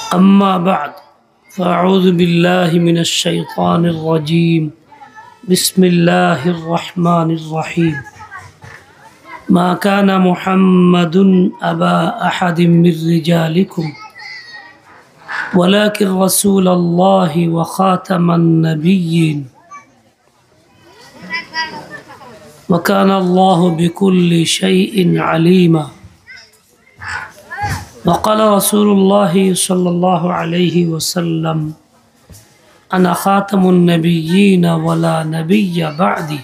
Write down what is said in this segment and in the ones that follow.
أما بعد فأعوذ بالله من الشيطان الرجيم بسم الله الرحمن الرحيم ما كان محمد أبا أحد من رجالكم ولكن رسول الله وخاتم النبيين وكان الله بكل شيء عليما وقال رسول الله صلى الله عليه وسلم أنا خاتم النبيين ولا نبي بعدي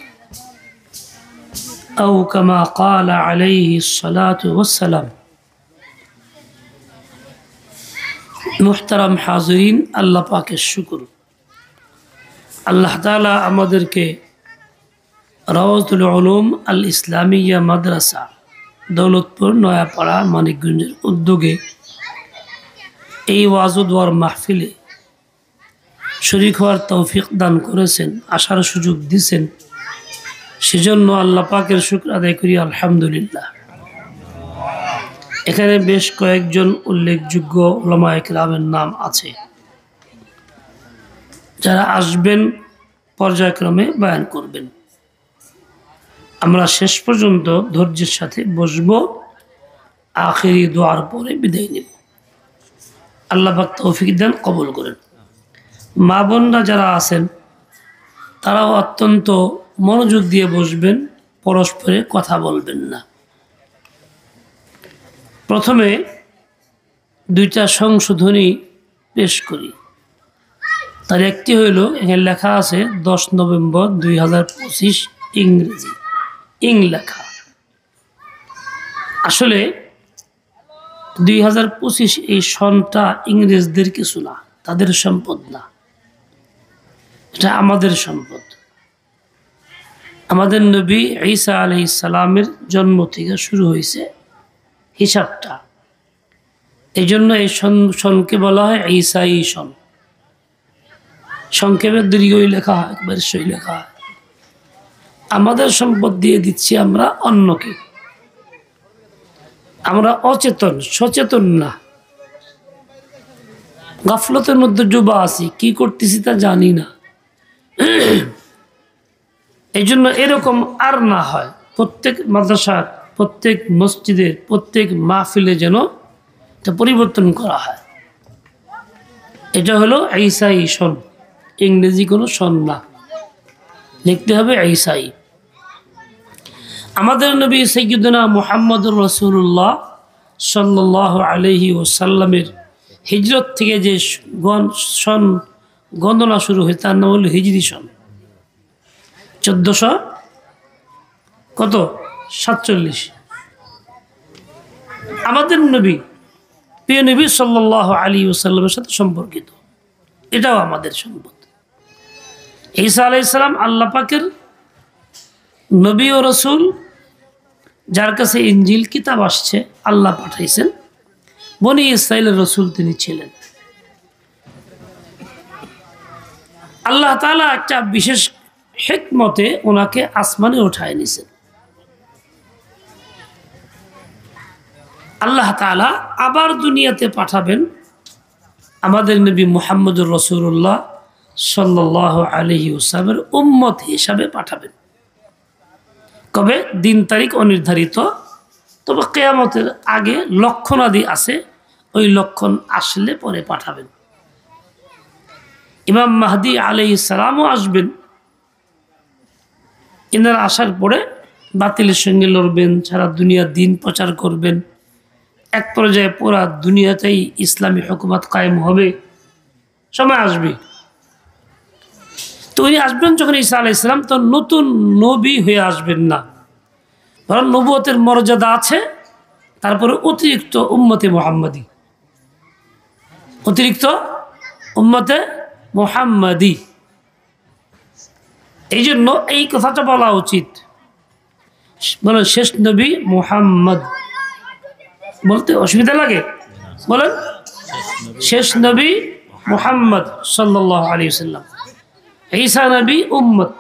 أو كما قال عليه الصلاة والسلام محترم حاضرين الله پاک الشكر الله تعالى আমাদেরকে রাওয়াতুল উলুম আল ইসলামিয়া মাদ্রাসা দৌলতপুর নয়াপাড়া মানিকগঞ্জের উদ্যোগে এই ওয়াজ ও দোয়ার মাহফিলে শরীক হওয়ার তৌফিক দান করেছেন, আসার সুযোগ দিয়েছেন, সেজন্য আল্লাহ পাকের শুকর আদায় করি আলহামদুলিল্লাহ। এখানে বেশ কয়েকজন উল্লেখযোগ্য উলামায়ে কেরামের নাম আছে যারা আসবেন, পর্যায়ক্রমে বয়ান করবেন। আমরা শেষ পর্যন্ত ধৈর্যের সাথে বসবো, আখেরি দোয়ার পরে বিদায় নেব। আল্লাহ পাক তৌফিক দেন, কবুল করেন। মা বোনরা যারা আছেন তারাও অত্যন্ত মনোযোগ দিয়ে বসবেন, পরস্পরে কথা বলবেন না। প্রথমে দুইটা সংশোধনী পেশ করি। তার একটি হইল, এখানে লেখা আছে 10 নভেম্বর 2025 ইংরেজি লেখা। আসলে 2025 এই সনটা ইংরেজদের কিছু না, তাদের সম্পদ না, এটা আমাদের সম্পদ। আমাদের নবী ঈসা আলাইহিস সালামের জন্ম থেকে শুরু হয়েছে হিসাবটা। এই জন্য এই সনকে বলা হয় ঈসাই সন। সংক্ষেপে দীর্ঘই লেখা হয়, একবার সই লেখা হয়। আমাদের সম্পদ দিয়ে দিচ্ছি আমরা অন্যকে। আমরা অচেতন, সচেতন না, গাফলতের মধ্যে ডুবা আছি, কি করতেছি তা জানি না। এই জন্য এরকম আর না হয়। প্রত্যেক মাদ্রাসার, প্রত্যেক মসজিদের, প্রত্যেক মাহফিলে যেন এটা পরিবর্তন করা হয়। এটা হলো ঈসাই সন, ইংরেজি কোনো সন না, লিখতে হবে ঈসাই। আমাদের নবী সাইয়্যিদুনা মুহাম্মদুর রাসূলুল্লাহ সাল্লাল্লাহু আলাইহি ওয়াসাল্লামের হিজরত থেকে যে সন গণনা শুরু হয় তার নাম হলো হিজরি সন। 1447। আমাদের নবী, প্রিয় নবী সাল্লাল্লাহু আলাইহি ওয়াসাল্লামের সাথে সম্পর্কিত, এটাও আমাদের সম্পদ। ঈসা আলাইহিস সালাম আল্লাহ পাকের নবী ও রসুল, যার কাছে ইনজিল কিতাব আসছে, আল্লাহ পাঠাইছেন। বনি ইসরাইলের রসুল তিনি ছিলেন। আল্লাহ তাআলা একটা বিশেষ হিকমতে ওনাকে আসমানে উঠায় নিছেন। আল্লাহ তাআলা আবার দুনিয়াতে পাঠাবেন, আমাদের নবী মুহাম্মদুর রাসূলুল্লাহ সাল্লাল্লাহু আলাইহি ওয়াসাল্লামের উম্মত হিসাবে পাঠাবেন। কবে? দিন তারিখ অনির্ধারিত, তবে কিয়ামতের আগে লক্ষণাদি আছে, ওই লক্ষণ আসলে পরে পাঠাবেন। ইমাম মাহদি আলাইহিস সালামও আসবেন। এনারা আসার পরে বাতিলের সঙ্গে লড়বেন, সারা দুনিয়া দিন প্রচার করবেন। এক পর্যায়ে পুরা দুনিয়াতেই ইসলামী হুকুমত কায়েম হবে, সময় আসবে। তো উনি আসবেন যখন ঈসা আলাইহিস সালাম, তো নতুন নবী হয়ে আসবেন না, বরং নবুয়তের মর্যাদা আছে, তারপরে অতিরিক্ত উম্মতে মুহাম্মাদি, অতিরিক্ত উম্মতে মুহাম্মাদি। এই জন্য এই কথাটা বলা উচিত। বলেন শেষ নবী মুহাম্মদ, বলতে অসুবিধা লাগে? বলেন শেষ নবী মুহাম্মদ সাল্লাল্লাহু আলাইহি ওয়াসাল্লাম। ঈসা নবী উম্মত,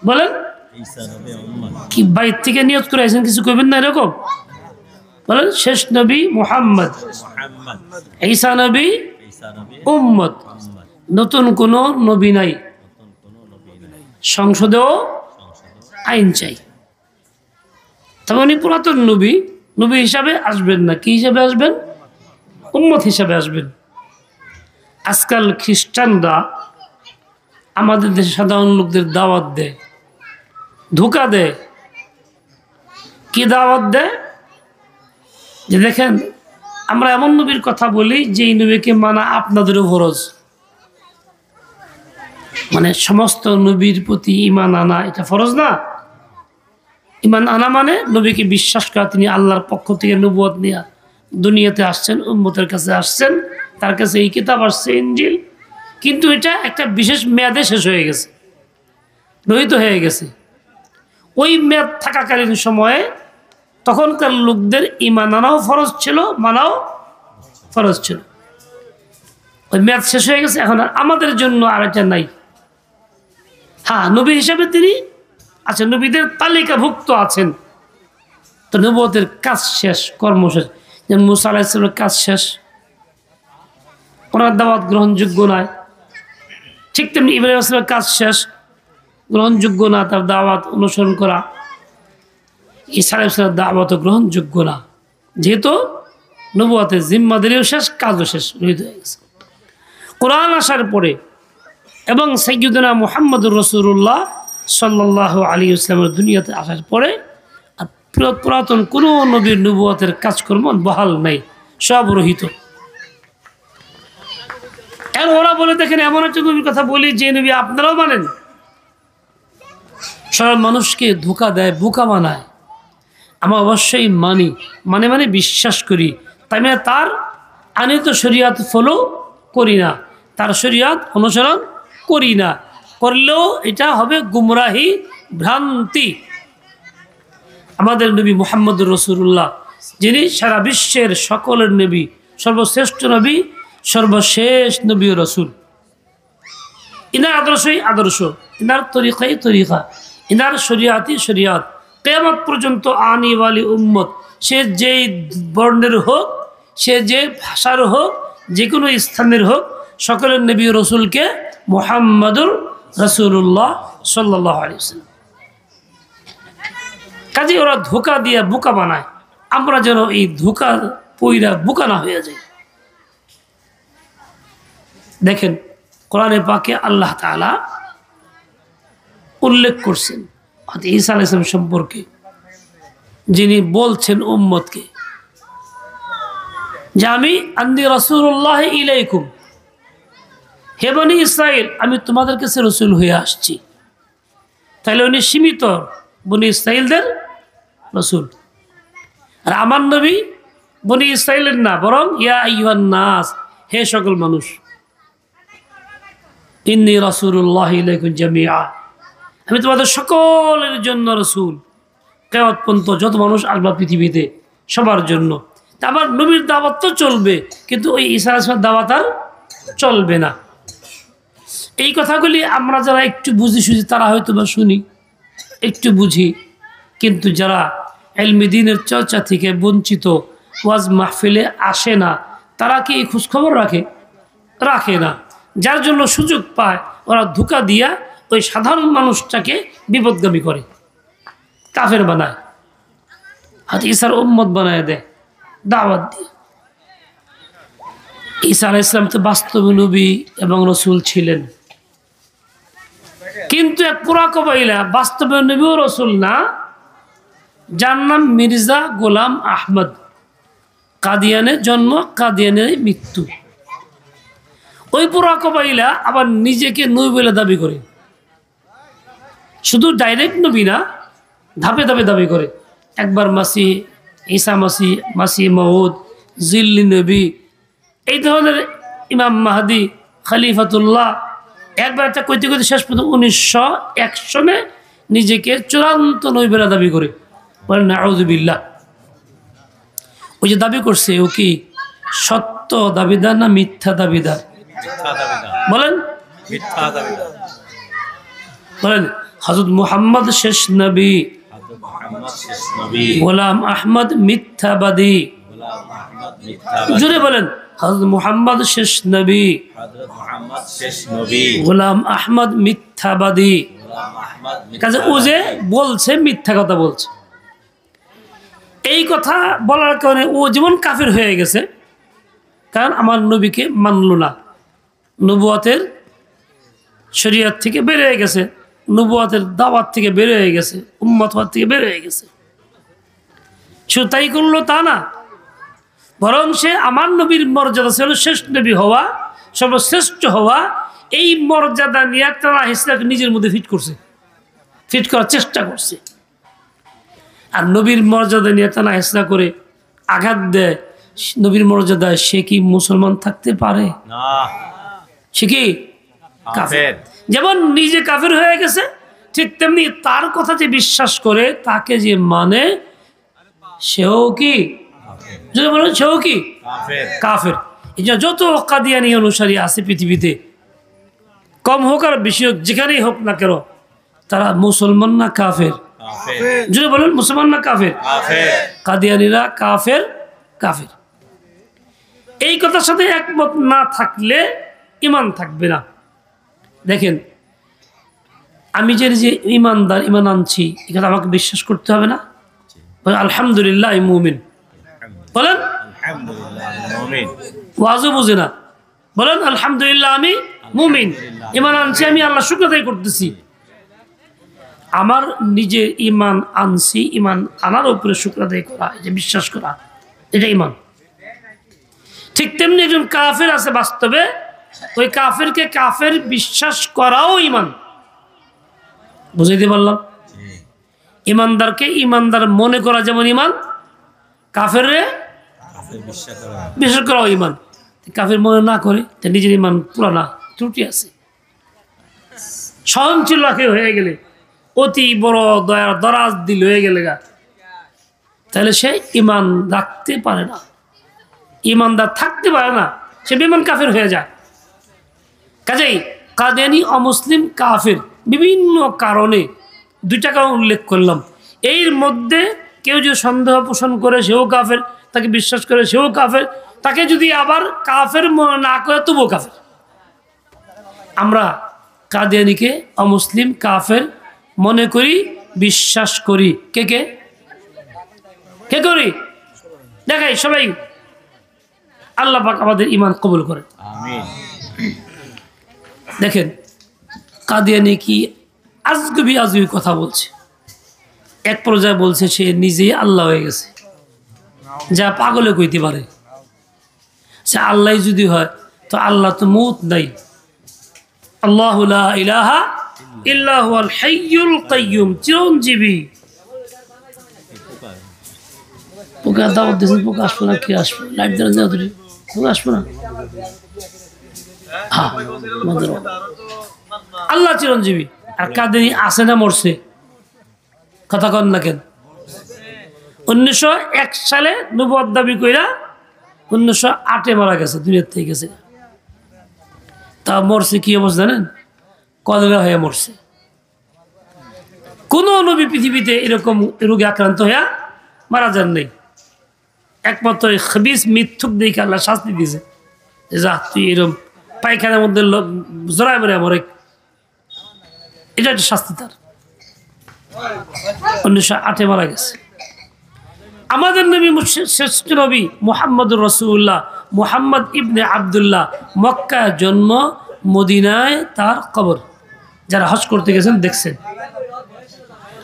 বলেন কি বাইর থেকে নিয়ত করে আছেন, কিছু কইবেন না এরকম? বলেন শেষ নবী মুহাম্মদ, ঈসা নবী উম্মত, নতুন কোনো নবী নাই, সংসদেও আইন চাই। তবে উনি পুরাতন নবী, নবী হিসাবে আসবেন না, কি হিসাবে আসবেন? উম্মত হিসাবে আসবেন। আজকাল খ্রিস্টানরা আমাদের দেশে সাধারণ লোকদের দাওয়াত দেয়, ধোঁকা দেয়। কি দাওয়াত দেয়? যে দেখেন আমরা এমন নবীর কথা বলি যে এই নবীকে মানা আপনাদেরও ফরজ। মানে সমস্ত নবীর প্রতি ঈমান আনা এটা ফরজ না? ঈমান আনা মানে নবীকে বিশ্বাস করা, তিনি আল্লাহর পক্ষ থেকে নবুয়ত নিয়ে দুনিয়াতে আসছেন, উম্মতের কাছে আসছেন, তার কাছে এই কিতাব আসছে ইনজিল। কিন্তু এটা একটা বিশেষ মেয়াদে শেষ হয়ে গেছে, রহিত হয়ে গেছে। ওই মেয়াদ থাকাকালীন সময়ে তখনকার লোকদের ঈমান আনাও ফরজ ছিল, মানাও ফরজ ছিল। ওই মেয়াদ শেষ হয়ে গেছে, এখন আমাদের জন্য আর এটা নাই। হ্যাঁ, নবী হিসাবে তিনি আছেন, নবীদের তালিকাভুক্ত আছেন। তো নবুয়তের কাজ শেষ, কর্ম শেষ। যেমন মুসা আলাইহিস সালামের কাজ শেষ, ওনার দাওয়াত গ্রহণযোগ্য নয়। ঠিক তেমনি ইব্রাহিম আলাইহিস সালামের কাজ শেষ, গ্রহণযোগ্য না তার দাওয়াত অনুসরণ করা। ঈসা আলাইহিস সালামের দাওয়াতও গ্রহণযোগ্য না, যেহেতু নবুয়তের জিম্মাদারিও শেষ, কাজও শেষ, রহিত হয়ে গেছে। কোরআন আসার পরে এবং সাইয়্যিদুনা মুহাম্মদুর রাসূলুল্লাহ সাল্লাল্লাহু আলাইহি ওয়াসাল্লামের দুনিয়াতে আসার পরে পুরাতন কোনো নবীর নবুয়তের কাজকর্ম বহাল নাই, সব রহিত। আর ওরা বলে দেখেন এমন একটা নবীর কথা বলি যে নবী আপনারাও মানেন। সব মানুষকে ধোঁকা দেয়, বোকা বানায়। আমরা অবশ্যই মানি, মানে বিশ্বাস করি, তাই মানে তার আনিত শরীয়ত ফলো করি না, তার শরীয়ত অনুসরণ করি না। করলেও এটা হবে গুমরাহি, ভ্রান্তি। আমাদের নবী মুহাম্মদুর রাসূলুল্লাহ, যিনি সারা বিশ্বের সকলের নবী, সর্বশ্রেষ্ঠ নবী, সর্বশেষ নবী ও রাসূল। ইনার আদর্শই আদর্শ, ইনার তরিকাই তরিকা, ইনার শরিয়াতই শরিয়াত। কিয়ামত পর্যন্ত আনিওয়ালি উম্মত, সে যেই বর্ণের হোক, সে যে ভাষার হোক, যে কোনো স্থানের হোক, সকলের নবী রসুলকে মুহাম্মদুর রাসূলুল্লাহ সাল্লাল্লাহু আলাইহি ওয়াসাল্লাম। কাজে ওরা ধোঁকা দিয়ে বোকা বানায়, আমরা যেন এই ধোঁকা পইরা বোকা না হয়ে যাই। দেখেন কোরআনে পাকে আল্লাহ তাআলা উল্লেখ করছেন হযরত ঈসা আলাইহিস সালাম সম্পর্কে, যিনি বলছেন উম্মতকে যে আমি আন্নী রাসূলুল্লাহ ইলাইকুম, হে বনি ইসরাইল, আমি তোমাদের কাছে রসুল হয়ে আসছি। তাহলে উনি সীমিত বনি ইসরাইলদের রসুল। আর আমার নবী বনি ইসরাইলের না, বরং ইয়া আইয়ুহান নাস, হে সকল মানুষ। ইন্নী রাসূলুল্লাহ ইলাইকুম জামিআ, আমি তোমাদের সকলের জন্য রসুল। কিয়ামত পর্যন্ত যত মানুষ আসবে পৃথিবীতে সবার জন্য। আমার নবীর দাওয়াত তো চলবে, কিন্তু ওই ঈসা আলাইহিস সালামের দাওয়াত আর চলবে না। এই কথাগুলি আমরা যারা একটু বুঝি শুঝি তারা হয়তো বা শুনি, একটু বুঝি, কিন্তু যারা ইলমে দ্বীনের চর্চা থেকে বঞ্চিত, ওয়াজ মাহফিলে আসে না, তারা কি এই খোঁজখবর রাখে না। যার জন্য সুযোগ পায় ওরা ধোঁকা দিয়া ওই সাধারণ মানুষটাকে বিপদগামী করে, কাফের বানায়, হযরত ঈসার উম্মত বানায় দেয় দাওয়াত দিয়ে। ঈসা আলাইহিস সালাম তো বাস্তব নবী এবং রসুল ছিলেন, কিন্তু এক পুরা কবাইলা বাস্তবে নবী ও রসুল না, যার নাম মির্জা গোলাম আহমদ। কাদিয়ানের জন্ম, কাদিয়ানের মৃত্যু। ওই পুরা কবাইলা আবার নিজেকে নবী বলে দাবি করে, শুধু ডাইরেক্ট নবী না, ধাপে ধাপে দাবি করে। একবার মাসি ঈসা মাসি, মাসি মউদ, জিল্লি নবী, এই ধরনের ইমাম মাহদি, খলিফাতুল্লাহ, একবার একটা কইতে কইতে শেষ পর্যন্ত 1901 সনে নিজেকে চূড়ান্ত নবী বলে দাবি করে। বলেন নাউযুবিল্লাহ। ওই যে দাবি করছে, ও কি সত্য দাবিদার না মিথ্যা দাবিদার? বলেন বলেন হযরত মুহাম্মদ শেষ নবী, গোলাম আহমদ মিথ্যাবাদী। জোরে বলেন, হযরত মুহাম্মদ শেষ নবী, গোলাম আহমদ মিথ্যাবাদী। কাজে ও যে বলছে মিথ্যা কথা বলছে, এই কথা বলার কারণে ও যেমন কাফির হয়ে গেছে, কারণ আমার নবীকে মানল না, নবুয়তের শরীয়ত থেকে বের হয়ে গেছে, নবুয়তের দাওয়াত থেকে বের হয়ে গেছে, উম্মত হওয়ার থেকে বের হয়ে গেছে। শুধু তাই করলো তা না, বরং সে আমার নবীর মর্যাদা ছিল শেষ নবী হওয়া, সর্বশ্রেষ্ঠ হওয়া, এই মর্যাদা নিয়ে তারা ইসলামকে নিজের মধ্যে ফিট করার চেষ্টা করছে। আর নবীর মর্যাদা নিয়ে তারা হেসরা করে আঘাত দেয় নবীর মর্যাদায়, সে কি মুসলমান থাকতে পারে? সে কি কাফের। যেমন নিজে কাফের হয়ে গেছে, ঠিক তেমনি তার কথা যে বিশ্বাস করে, তাকে যে মানে, সেও কি বলেন, সেও কি কাফের। এই যে যত কাদিয়ানী অনুসারী আছে পৃথিবীতে, কম হোক আর বেশি হোক, যেখানেই হোক না কেন, তারা মুসলমান না কাফের? যদি বলেন মুসলমান না কাফের? কাদিয়ানীরা কাফের। এই কথার সাথে একমত না থাকলে ঈমান থাকবে না। দেখেন, আমি যে ঈমানদার, ঈমান আনছি, এই কথা আমাকে বিশ্বাস করতে হবে না? আলহামদুলিল্লাহ আমি মুমিন বলেন, ওয়াজও বুঝে না, বলেন আলহামদুলিল্লাহ আমি মুমিন, ঈমান আনছি, আমি আল্লাহ শুকর আদায় করতেছি। আমার নিজে ঈমান আনছি, ঈমান আনার উপরে শুকর আদায় করা, এই যে বিশ্বাস করা, এটা ঈমান। ঠিক তেমনি একজন কাফের আছে বাস্তবে, ওই কাফেরকে কাফের বিশ্বাস করাও ঈমান। বুঝাইতে পারলাম? ঈমানদারকে ঈমানদার মনে করা যেমন ঈমান, কাফেররে বিশ্বাস করাও ঈমান। কাফের মনে না করে তার নিজের ঈমান পুরানা ত্রুটি আছে। সহনশীল হয়ে গেলে, অতি বড় দয়ার দরাজ দিল হয়ে গেলে গা, তাহলে সে ঈমান রাখতে পারে না, ঈমানদার থাকতে পারে না, সে বেঈমান কাফের হয়ে যায়। কাজেই কাদিয়ানী অমুসলিম কাফের বিভিন্ন কারণে, দুইটা কারণ উল্লেখ করলাম। এর মধ্যে কেউ যদি সন্দেহ পোষণ করে, সেও কাফের, তাকে বিশ্বাস করে, সেও কাফের, তাকে যদি আবার কাফের মনে না করে, তবুও কাফের। আমরা কাদিয়ানীকে অমুসলিম কাফের মনে করি, বিশ্বাস করি। কে কে কে করি? দেখাই সবাই। আল্লাহ পাক আমাদের ঈমান কবুল করে, আমিন। দেখেন, কাদিয়ানী কি আজগুবি কথা বলছে। এক পর্যায়ে বলছে সে নিজেই আল্লাহ হয়ে গেছে, যা পাগলে কইতে পারে। সে আল্লাহ যদি হয়, তো আল্লাহ তো মউত নাই। আল্লাহু লা ইলাহা ইল্লা হুয়াল হাইয়ুল কাইয়্যুম, চিরঞ্জীবী। পোকা দাওয়াত দিয়েছেন, পোকা আসবো না? কি আসবো? লাইট দেওয়া যাও, পোকা আসবো না? আল্লাহ চিরঞ্জীবী। আর কাদিয়ানী আছে না মরছে? কথা কন না কেন? 1901 সালে নবুয়ত দাবি কইরা 1908 মারা গেছে, দুনিয়ার থেকে গেছে। তা মরছে কি অবস্থা জানেন? কলেরা হয়ে মরছে। কোন নবী পৃথিবীতে এরকম রোগে আক্রান্ত হইয়া মারা যান নাই। একমাত্র খবিস মিথ্যুক দেখে আল্লাহ শাস্তি দিয়েছে, যা তুই এরকম পায়খানার মধ্যে জড়ায় মরে মরে, এটা একটা শাস্তি তার। 1908 মারা গেছে। আমাদের নবী শ্রেষ্ঠ নবী মুহাম্মদুর রাসূলুল্লাহ, মুহাম্মদ ইবনে আব্দুল্লাহ, মক্কায় জন্ম, মদিনায় তার কবর। যারা হজ করতে গেছেন দেখছেন।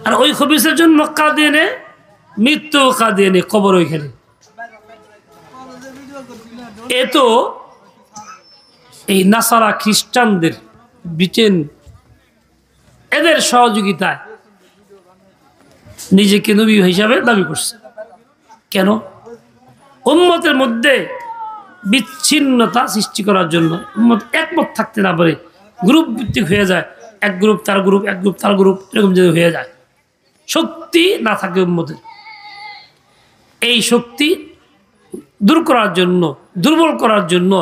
আর ওই খবিসের জন্য কাদিয়ানে মৃত্যু, কাদিয়ানে কবর ওইখানে। এ তো এই নাসারা খ্রিস্টানদের ব্রিটেন, এদের সহযোগিতায় নিজেকে নবী হিসাবে দাবি করছে। কেন? উম্মতের মধ্যে বিচ্ছিন্নতা সৃষ্টি করার জন্য। উম্মত একমত থাকতে না পারে, গ্রুপ ভিত্তিক হয়ে যায়, এক গ্রুপ তার গ্রুপ, এক গ্রুপ তার গ্রুপ, এরকম যদি হয়ে যায়, শক্তি না থাকে উম্মতের। এই শক্তি দূর করার জন্য, দুর্বল করার জন্য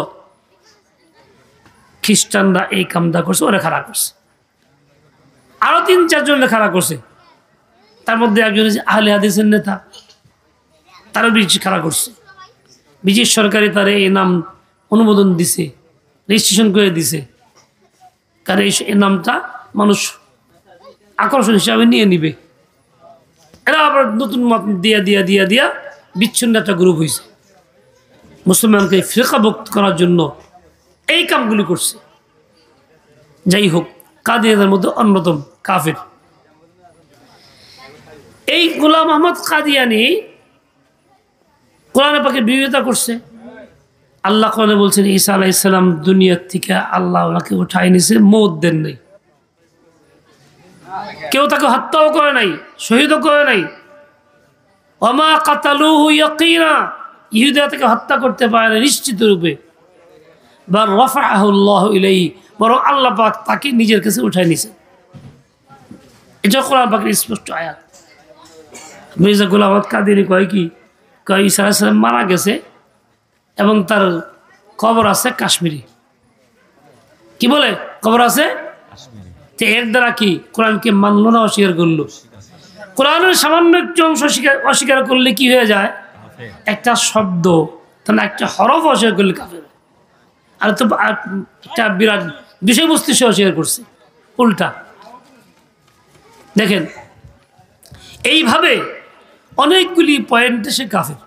খ্রিস্টানরা এই কামটা করছে, ওরা খারাপ করছে। আরো 3-4 জন খারাপ করছে। তার মধ্যে একজন আহলে হাদিসের নেতা, তারও ব্রিটিশ খাড়া করছে। ব্রিটিশ সরকারি তারে এই নাম অনুমোদন দিছে, রেজিস্ট্রেশন করে দিছে, কারণ এই নামটা মানুষ আকর্ষণ হিসাবে নিয়ে নিবে। এরা আবার নতুন মত দিয়া দিয়া দিয়া দিয়া বিচ্ছিন্ন একটা গ্রুপ হয়েছে, মুসলমানকে ফিরকাভুক্ত করার জন্য এই কামগুলি করছে। যাই হোক, কাদিয়ানের মধ্যে অন্যতম কাফের এই গোলাম আহমদ কাদিয়ানি কোরআনে পাকে বিরোধিতা করছে। আল্লাহ কোরআনে বলছেন ঈসা আলাইহিস সালাম দুনিয়ার থেকে আল্লাহ ওনাকে উঠাই নিছে, মওত দেন নাই, কেউ তাকে হত্যাও করে নাই, শহীদও করে নাই। ওমা কাতালুহু ইয়াকিনা, ইহুদীরা তাকে হত্যা করতে পারে না নিশ্চিত রূপে। বা রাফাআহু আল্লাহু ইলাইহি, বরং আল্লাহ পাক তাকে নিজের কাছে উঠাই নিছে। এটা কোরআন পাকের স্পষ্ট আয়াত। মির্জা গোলাম আহমদ কাদিয়ানি কয় কি, কয় ঈসা আলাইহিস সালাম মারা গেছে এবং তার কবর আছে কাশ্মীরি। কি বলে কবর আছে? এর দ্বারা কি কোরআনকে মানল না, অস্বীকার করলো? কোরআনের সামান্য একটু অংশ অস্বীকার করলে কি হয়ে যায়? একটা শব্দ, তাহলে একটা হরফ অস্বীকার করলে কাফের। আর তো একটা বিরাট বিষয়বস্তু সে অস্বীকার করছে, উল্টা। দেখেন, এইভাবে অনেকগুলি পয়েন্টে সে কাফের।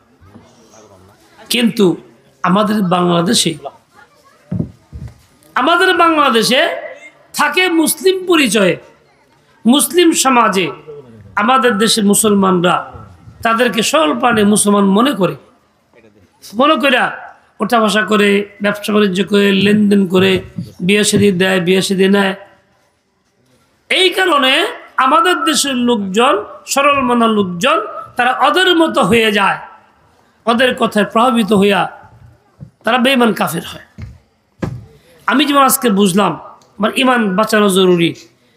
কিন্তু আমাদের বাংলাদেশে থাকে মুসলিম পরিচয়ে, মুসলিম সমাজে আমাদের দেশের মুসলমানরা তাদেরকে সরল প্রাণে মুসলমান মনে করে ওঠা বসা করে, ব্যবসা বাণিজ্য করে, লেনদেন করে, বিয়ে শাদী দেয়, বিয়ে শাদী নেয়। এই কারণে আমাদের দেশের লোকজন, সরল মনা লোকজন, তারা ওদের মতো হয়ে যায়, ওদের কথায় প্রভাবিত হইয়া তারা বেঈমান কাফের হয়। আমি যেমন আজকে বুঝলাম আমার ইমান বাঁচানো জরুরি,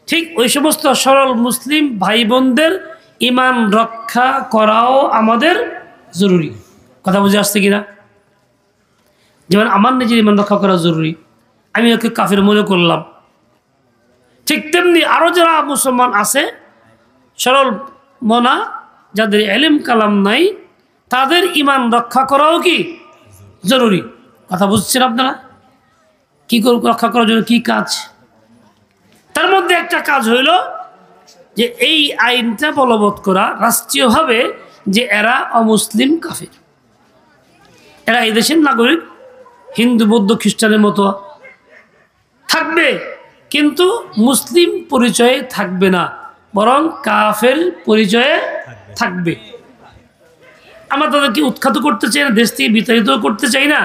ঠিক ওই সমস্ত সরল মুসলিম ভাই বোনদের ইমান রক্ষা করাও আমাদের জরুরি। কথা বুঝে আসছে কিনা? যেমন আমার নিজের ইমান রক্ষা করা জরুরি, আমি ওকে কাফের মনে করলাম, ঠিক তেমনি আরও যারা মুসলমান আছে সরল মনা, যাদের এলেম কালাম নাই, তাদের ইমান রক্ষা করাও কি জরুরি। কথা বুঝছেন আপনারা? কি রক্ষা করার জন্য কি কাজ? তার মধ্যে একটা কাজ হইল যে এই আইনটা বলবৎ করা রাষ্ট্রীয়ভাবে যে এরা অমুসলিম কাফের, এরা এই দেশের নাগরিক, হিন্দু বৌদ্ধ খ্রিস্টানের মতো থাকবে, কিন্তু মুসলিম পরিচয়ে থাকবে না, বরং কাফের পরিচয়ে থাকবে। আমরা তাদেরকে উৎখাত করতে চাই না, দেশ থেকে বিতাড়িত করতে চাই না,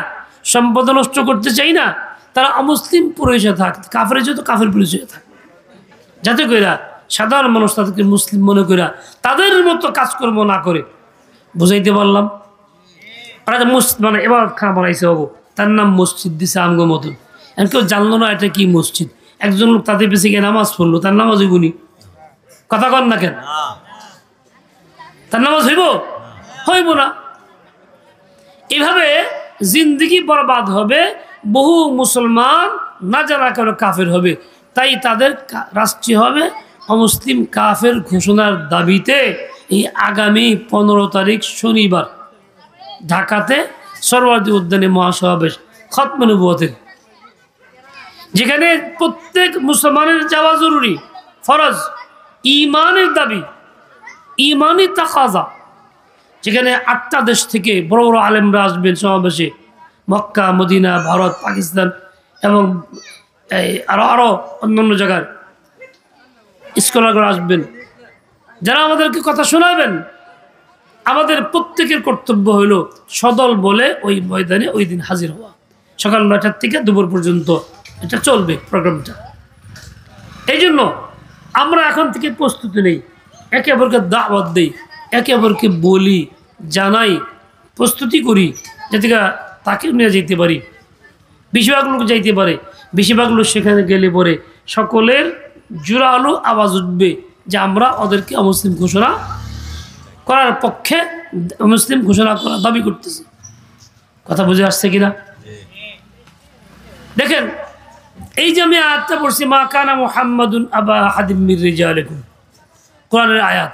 সম্পদ নষ্ট করতে চাই না। তারা অমুসলিম পরিচয় থাক, কাফের যেহেতু কাফের পরিচয় থাক, যাতে করে সাধারণ মানুষ তাদেরকে মুসলিম মনে করে তাদের মতো কাজকর্ম না করে। বুঝাইতে পারলাম? মানে এবার খানা বানাইছে বাবু, তার নাম মসজিদ দিছে আমগো মতন, এখন কেউ জানলো না এটা কি মসজিদ। একজন লোক তাদের পিছিয়ে গিয়ে নামাজ পড়লো, তার নামাজ হইবনি? কথা কন না কেন? তার নামাজ হইব না। এভাবে জিন্দিগি বরবাদ হবে, বহু মুসলমান না জানা কেন কাফের হবে। তাই তাদের রাষ্ট্রীয় হবে অমুসলিম কাফের ঘোষণার দাবিতে এই আগামী 15 তারিখ শনিবার ঢাকাতে সরওয়ার্দী উদ্যানে মহাসমাবেশ খতমে নবুয়তের, যেখানে প্রত্যেক মুসলমানের যাওয়া জরুরি, ফরজ, ইমানের দাবি, ইমানি তাকাজা। যেখানে 8টা দেশ থেকে বড় বড় আলেমরা আসবেন সমাবেশে, মক্কা, মদিনা, ভারত, পাকিস্তান এবং আরো অন্যান্য জায়গার স্কলাররা আসবেন, যারা আমাদেরকে কথা শোনাবেন। আমাদের প্রত্যেকের কর্তব্য হইল সদল বলে ওই ময়দানে ওই দিন হাজির হওয়া। সকাল 9টার থেকে দুপুর পর্যন্ত এটা চলবে প্রোগ্রামটা। এই জন্য আমরা এখন থেকে প্রস্তুতি নেই, একে অপরকে দাওয়াত দেই, একে অপরকে বলি, জানাই, প্রস্তুতি করি, যাতে তাকে নিয়ে যেতে পারি। বেশিরভাগ লোক যাইতে পারে, বেশিরভাগ লোক সেখানে গেলে পরে সকলের জোরালো আওয়াজ উঠবে যে আমরা ওদেরকে অমুসলিম ঘোষণা করার পক্ষে, মুসলিম ঘোষণা করার দাবি করতেছি। কথা বুঝে আসছে কিনা? দেখেন, এই যে আমি আয়াতটা পড়ছি, মা কানা মুহাম্মাদুন আবা আহাদিম মির রিজালিকুম, কোরআনের আয়াত।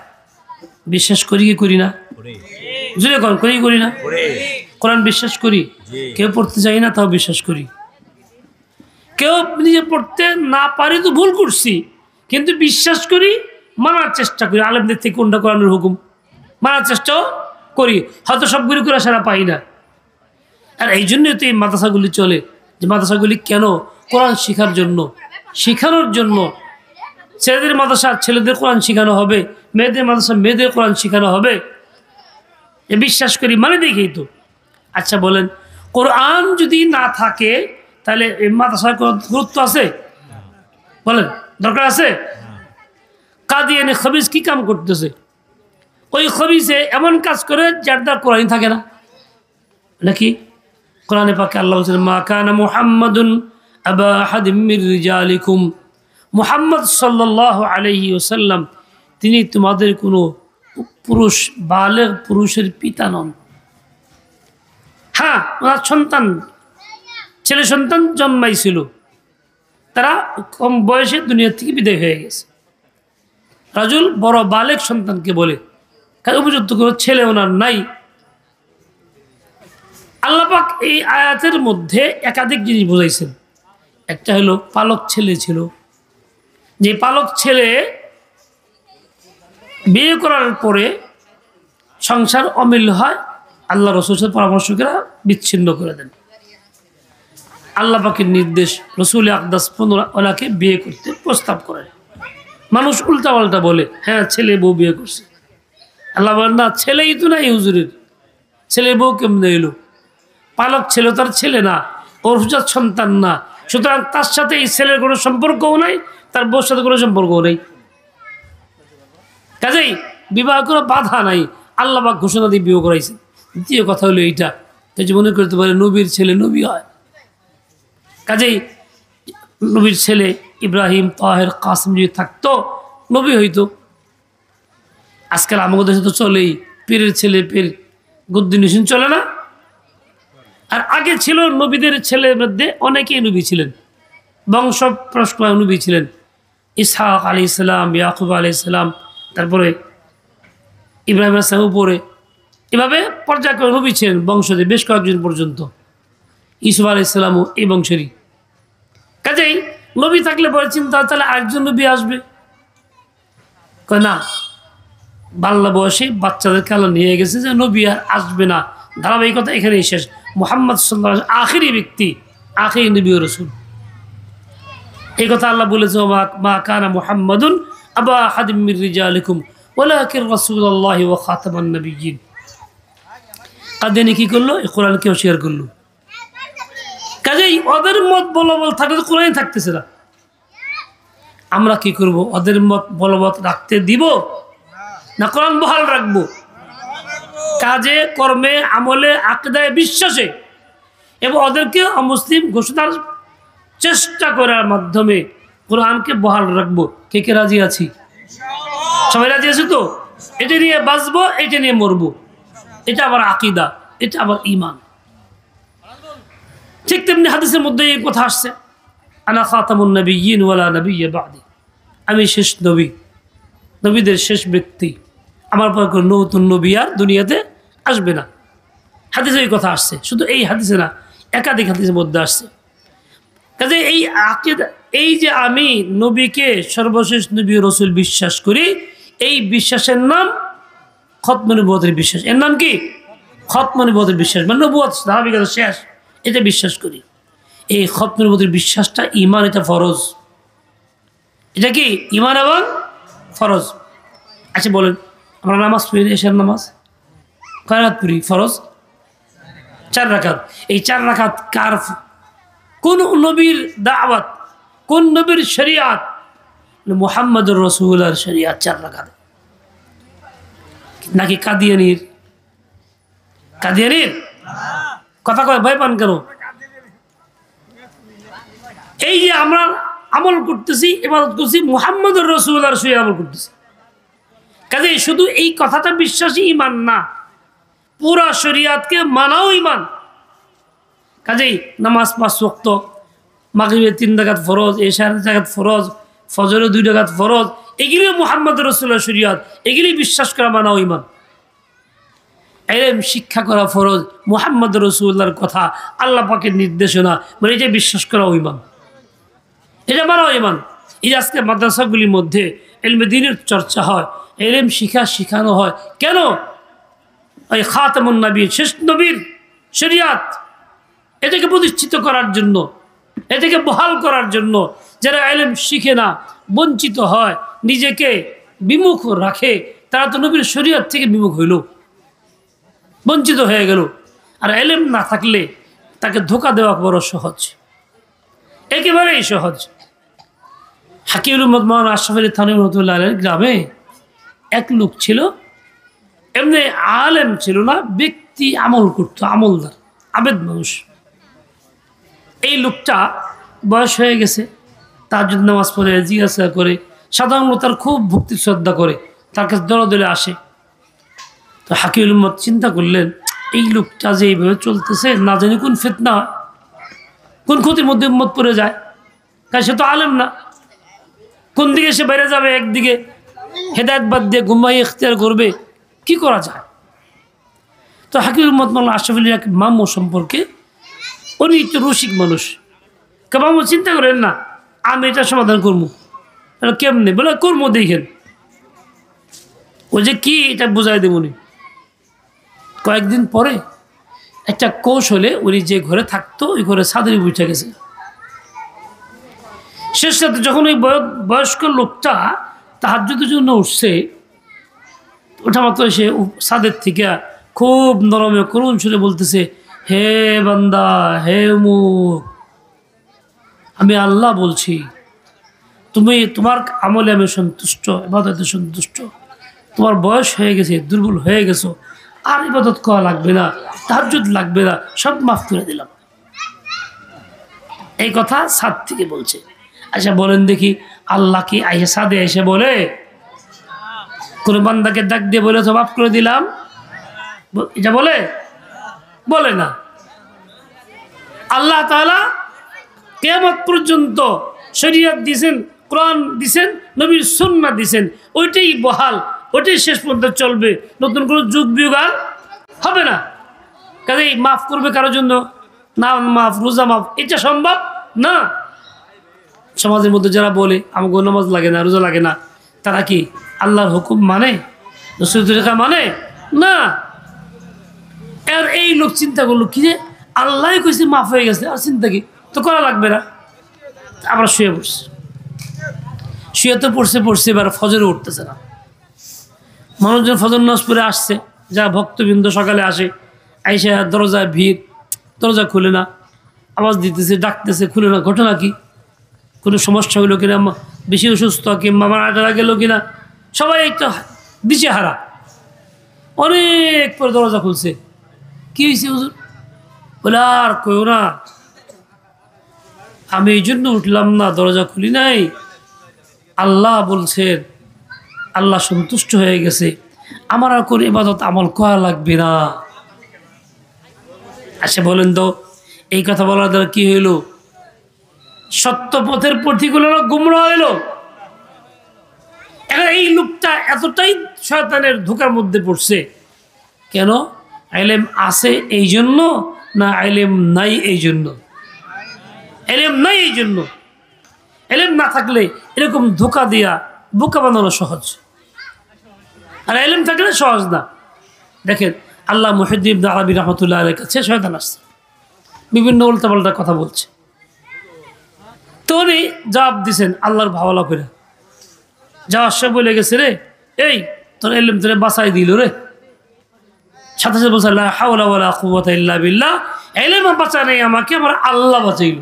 বিশ্বাস করি কি করি না? জুড়ে করি না? কোরআন বিশ্বাস করি, কেউ পড়তে চাই না তাও বিশ্বাস করি। কেউ নিজে পড়তে না পারি তো ভুল করছি, কিন্তু বিশ্বাস করি, মানার চেষ্টা করি। আলেমদের থেকে কোনটা কোরআনের হুকুম মানার চেষ্টাও করি, হয়তো সবগুলি করে সারা পাই না। আর এই জন্যই তো এই মাদ্রাসাগুলি চলে, যে মাদ্রাসাগুলি কেন? কোরআন শেখার জন্য, শেখানোর জন্য। ছেলেদের মাদ্রাসা ছেলেদের কোরআন শেখানো হবে, মেয়েদের মাদ্রাসা মেয়েদের কোরআন শেখানো হবে, এ বিশ্বাস করি মানে দেখেই তো। আচ্ছা বলেন, কোরআন যদি না থাকে তাহলে এই মাদ্রাসার কোনো গুরুত্ব আছে? বলেন, দরকার আছে? কাদিয়ানি খবিস কি কাম করতেছে? ওই খবিসে এমন কাজ করে যার দ্বারা কোরআন থাকে না নাকি? কোরআনে পাকে আল্লাহ বলছেন, মা কানা মুহাম্মাদুন আবা আহাদিম মির রিজালিকুম, মুহাম্মদ সাল্লাল্লাহু আলাইহি ওয়াসাল্লাম তিনি তোমাদের কোনো পুরুষ বালেগ পুরুষের পিতা নন। হ্যাঁ, ওনার সন্তান, ছেলে সন্তান জন্মাইছিল, তারা কম বয়সে দুনিয়া থেকে বিদায় হয়ে গেছে। রাজুল বড় বালেগ সন্তানকে বলে, কারণ উপযুক্ত কোনো ছেলে ওনার নাই। আল্লাহ পাক এই আয়াতের মধ্যে একাধিক জিনিস বোঝাইছেন। একটা হলো পালক ছেলে ছিল, যে পালক ছেলে বিয়ে করার পরে সংসার অমিল হয়, আল্লাহ রসুলের পরামর্শকেরা বিচ্ছিন্ন করে দেন। আল্লাহ পাকের নির্দেশ, রসুল আকদাস ওনাকে বিয়ে করতে প্রস্তাব করেন। মানুষ উল্টা পাল্টা বলে, হ্যাঁ ছেলে বউ বিয়ে করছে। আল্লাহ বলেন, না ছেলেই তো নাই হুজুরের, ছেলে বউ কেমনে এলো? পালক ছেলে তার ছেলে না, ওর হুজার সন্তান না, সুতরাং তার সাথে এই ছেলের কোনো সম্পর্কও নাই, তার বউর সাথে কোনো সম্পর্কও নেই। কাজেই বিবাহ কোনো বাধা নাই, আল্লাহ পাক ঘোষণা দিয়ে বিয়ে করাইছে। দ্বিতীয় কথা হলো এইটা, যে মনে করতে পারে নবীর ছেলে নবী হয়। কাজেই নবীর ছেলে ইব্রাহিম, তাহের, কাসিম যদি থাকতো নবী হইতো। আজকাল আমাদের দেশে তো চলেই পীরের ছেলে পীর, গুদ্দিন চলে না? আর আগে ছিল নবীদের ছেলের মধ্যে অনেকেই নবী ছিলেন, বংশ পরস্পর নবী ছিলেন। ইসহাক আলাইহিস সালাম, ইয়াকুব আলাইহিস সালাম, তারপরে ইব্রাহিম আলাইহিস সালাম উপরে, এভাবে পর্যায়ক্রমে নবী ছিলেন বংশতে বেশ কয়েকজন পর্যন্ত। ইউসুফ আলাইহিস সালামও এই বংশেরই। কাজেই নবী থাকলে পরে চিন্তা, তাহলে আরেকজন নবী আসবে। কয় না, বাল্য বয়সে বাচ্চাদেরকে আল্লাহ নিয়ে গেছে, যে নবী আর আসবে না, ধারাবাহিকতা এখানেই শেষ। মুহাম্মদ সাল্লাল্লাহু আলাইহি ওয়াসাল্লাম আখিরি ব্যক্তি, আখিরি নবী ও রাসূল। এই কথা আল্লাহ বলেছে, মা কানা মুহাম্মাদুন আবা আহাদিম মির রিজালিকুম ওয়ালাকিন রাসূলুল্লাহি ওয়া খাতামান নাবিয়্যিন। কাদিয়ানি কি করলো? এই কোরআনকে অস্বীকার করলো। কাজেই ওদের মত বলবৎ থাকলে কোরআন থাকতেছে না। আমরা কি করব? ওদের মত বলবৎ রাখতে দিব না কোরআন বহাল রাখবো? কাজে, কর্মে, আমলে, আকীদায়, বিশ্বাসে, এবং ওদেরকে অমুসলিম ঘোষণার চেষ্টা করার মাধ্যমে কোরআনকে বহাল রাখবো। কে কে রাজি আছি? সবাই রাজি আছে তো? এটা নিয়ে বাঁচবো, এটা নিয়ে মরবো। এটা আবার আকীদা, এটা আবার ঈমান। ঠিক তেমনি হাদিসের মধ্যে এই কথা আসছে, আনা খাতামুন নাবিয়্যিন ওয়ালা নাবিয়্যা বা'দি, আমি শেষ নবী, নবীদের শেষ ব্যক্তি, আমার পর কোনো নতুন নবী আর দুনিয়াতে আসবে না। হাদিসে এই কথা আসছে, শুধু এই হাদিসে না, একাধিক হাদিসের মধ্যে আসছে। কাজে এই আকীদা, এই যে আমি নবীকে সর্বশেষ নবী রাসূল বিশ্বাস করি, এই বিশ্বাসের নাম খতমে নবুয়তের বিশ্বাস। এর নাম কি? খতমে নবুয়তের বিশ্বাস, মানে নবুয়ত ধারাবাহিকতা শেষ, এটা বিশ্বাস করি। এই খতমে নবুয়তের বিশ্বাসটা ঈমান, এটা ফরজ। এটা কি? ঈমান এবং ফরজ। আচ্ছা বলেন, আমরা নামাজ পড়ি, এশার নামাজ কয় রাকাত পড়ি? ফরজ 4 রাকাত। এই 4 রাকাত কার? কোন নবীর দাওয়াত, কোন নবীর শরিয়াত? মুহাম্মদুর রাসূলুল্লাহর শরিয়াত 4 রাকাত। নাকি কাদিয়ানির? কাদিয়ানির কথা কয়, ভয় পান কেন? এই যে আমরা আমল করতেছি, ইবাদত করছি, মুহাম্মদুর রাসূলুল্লাহর শরিয়াত আমল করতেছি। কাজে শুধু এই কথাটা বিশ্বাসী ঈমান না, পুরা শরিয়াতকে মানাও ঈমান। কাজেই নামাজ 5 ওয়াক্ত, মাগরিবের 3 রাকাত ফরজ, এশার 1 রাকাত ফরজ, ফজরের 2 রাকাত ফরজ, এগুলি মুহাম্মদ রাসূলুল্লাহ শরীয়ত, এগুলি বিশ্বাস করা মানাও ঈমান। ইলম শিক্ষা করা ফরজ, মুহাম্মদ রাসূলুল্লাহর কথা, আল্লাহ পাকের নির্দেশনা, মানে এটা বিশ্বাস করা ঈমান, এটা মানাও ঈমান। এই আজকে মাদ্রাসাগুলির মধ্যে ইলমে দ্বীনের চর্চা হয়, ইলম শিখানো হয় কেন? ওই খাতামুন নবীর, শেষ নবীর শরীয়ত, এটাকে প্রতিষ্ঠিত করার জন্য, এটাকে বহাল করার জন্য। যারা ইলম শিখে না, বঞ্চিত হয়, নিজেকে বিমুখ রাখে, তারা তো নবীর শরীয়ত থেকে বিমুখ হইল, বঞ্চিত হয়ে গেল। আর ইলম না থাকলে তাকে ধোঁকা দেওয়া বড় সহজ, একেবারেই সহজ। হাকিমুল উম্মত মাওলানা আশরাফ আলী থানভী রাহমাতুল্লাহ আলাইহির গ্রামে এক লোক ছিল, এমনি আলেম ছিল না, ব্যক্তি আমল করতো, আমলদার, আবেদ মানুষ। এই লোকটা বয়স হয়ে গেছে, তাহাজ্জুদ নামাজ পড়ে, জিজ্ঞাসা করে, সাধারণত তার খুব ভক্তি শ্রদ্ধা করে, তার কাছে দলে দলে আসে। তো হাকিমুল উম্মত চিন্তা করলেন, এই লোকটা যে এইভাবে চলতেছে, না জানি কোন ফিতনা, কোন ক্ষতির মধ্যে উম্মত পড়ে যায়, কারণ সে তো আলেম না, কোন দিকে সে বাইরে যাবে, একদিকে হেদায়েত বাদ দিয়ে গুমরাহি ইখতিয়ার করবে, কি করা যায়? তো হাকিমুল উম্মত মাওলানা আশরাফ আলী মামু সম্পর্কে, উনি একটু রসিক মানুষ, মামু চিন্তা করেন না, আমি এটা সমাধান করবো। কেমনে? বলে করবো, দেখেন। ও যে কি এটা বোঝাই দেব উনি। কয়েকদিন পরে একটা কৌশলে উনি যে ঘরে থাকতো, ওই ঘরে ছাদের উঠে গেছে। শেষ রাতে যখন ওই বয়স্ক লোকটা তাহাজ্জুদের জন্য উঠছে, ওঠা মাত্র সে ছাদের থেকে খুব নরমে করুণ সুরে বলতেছে, হে বান্দা, হে মুখ, আমি আল্লাহ বলছি, তুমি তোমার আমলে আমি সন্তুষ্ট, ইবাদতে সন্তুষ্ট, তোমার বয়স হয়ে গেছে, দুর্বল হয়ে গেছো, আর ইবাদত করা লাগবে না, তাহাজ্জুদ লাগবে না, সব মাফ করে দিলাম। এই কথা ছাদ থেকে বলছে। আচ্ছা বলেন দেখি, আল্লাহ কি আইসা ছাদে এসে বলে, কোন বান্দাকে ডাক দিয়ে বলে তো মাফ করে দিলাম? এটা বলে? বলে না। আল্লাহ তাআলা কিয়ামত পর্যন্ত শরীয়ত দিয়েছেন, কোরআন দিয়েছেন, নবীর সুন্নাহ দিয়েছেন, ওইটাই বহাল, ওইটাই শেষ পর্যন্ত চলবে, নতুন কোনো যুগ বিয়োগ আর হবে না। কাজেই মাফ করবে কারোর জন্য, না মাফ, রোজা মাফ, এটা সম্ভব না। সমাজের মধ্যে যারা বলে আমার নামাজ লাগে না, রোজা লাগে না, তারা কি আল্লাহর হুকুম মানে, রাসূলের তরিকা মানে? না। আর এই লোক চিন্তা করলো, কি যে আল্লাহ কইছে মাফ হয়ে গেছে, আর চিন্তা কি, তো করা লাগবে না। আবার শুয়ে পড়ছে, শুয়ে তো পড়ছে, এবার ফজরে উঠতেছে না। মানুষজন ফজর নামাজ পড়ে আসছে, যা ভক্তবৃন্দ সকালে আসে, আইসা দরজায় ভিড়, দরজা খুলে না, আওয়াজ দিতেছে, ডাকতেছে, খুলে না। ঘটনা কি? কোনো সমস্যা হইলো কিনা, বেশি অসুস্থ কিংবা মারা গেল কিনা, সবাই একটা দিশেহারা। অনেক পরে দরজা খুলছে, কি হয়েছে হুজুর? বলে আর কইও না, আমি এই জন্য উঠলাম না, দরজা খুলি নাই, আল্লাহ বলছেন, আল্লাহ সন্তুষ্ট হয়ে গেছে, আমার আর কোনো ইবাদত আমল করা লাগবে না। আচ্ছা বলেন তো, এই কথা বলার দ্বারা কি হইল? সত্য পথের পথিক হলো, গুমরাহ হইল। এখন এই লোকটা এতটাই শয়তানের ধোঁকার মধ্যে পড়ছে, কেন? ইলম আছে এই জন্য না ইলম নাই এই জন্য? ইলম নাই এই জন্য। ইলম না থাকলে এরকম ধোঁকা দিয়া বোকা বানানো সহজ, আর ইলম থাকলে সহজ না। দেখেন আল্লাহ মুহিদ্দিন ইবনে আরবি রাহমাতুল্লাহ আলাইহির কাছে শয়তান আসছে, বিভিন্ন উল্টাপাল্টা কথা বলছে। তো উনি জবাব দিছেন আল্লাহর ভাওয়ালা করে। যাওয়ার সে বলে গেছে, রে এই তোর ইলম তোরে বাঁচাই দিল রে। সাথে সাথে বলছে, লা হাওলা ওয়ালা কুওয়াতা ইল্লা বিল্লাহ, ইলম বাঁচা নেই আমাকে, আমার আল্লাহ বাঁচাইল।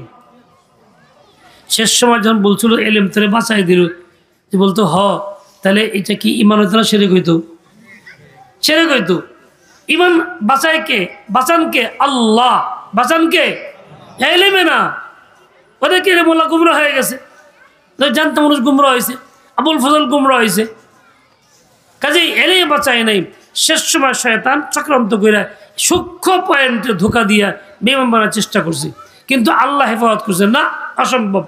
শেষ সময় যখন বলছিল ইলম তোরে বাঁচাই দিল, বলতো হ, তাহলে এটা কি ইমান হইতো না শিরক হইতো? শিরক হইতো। ইমান বাঁচায় কে? বাঁচান কে? আল্লাহ। বাঁচান কে? ইলমে না। ওদেরকে মোল্লা গুমরাহ হয়ে গেছে, জানতো মানুষ গুমরাহ হয়েছে, আবুল ফজল গুমরাহ হয়েছে। কাজেই ইলম বাঁচায় নাই। শেষ সময় শয়তান চক্রান্ত করে সূক্ষ্ম পয়েন্টে ধোঁকা দিয়া বেঈমান বানার চেষ্টা করছে, কিন্তু আল্লাহ হেফাজত করছে না, অসম্ভব।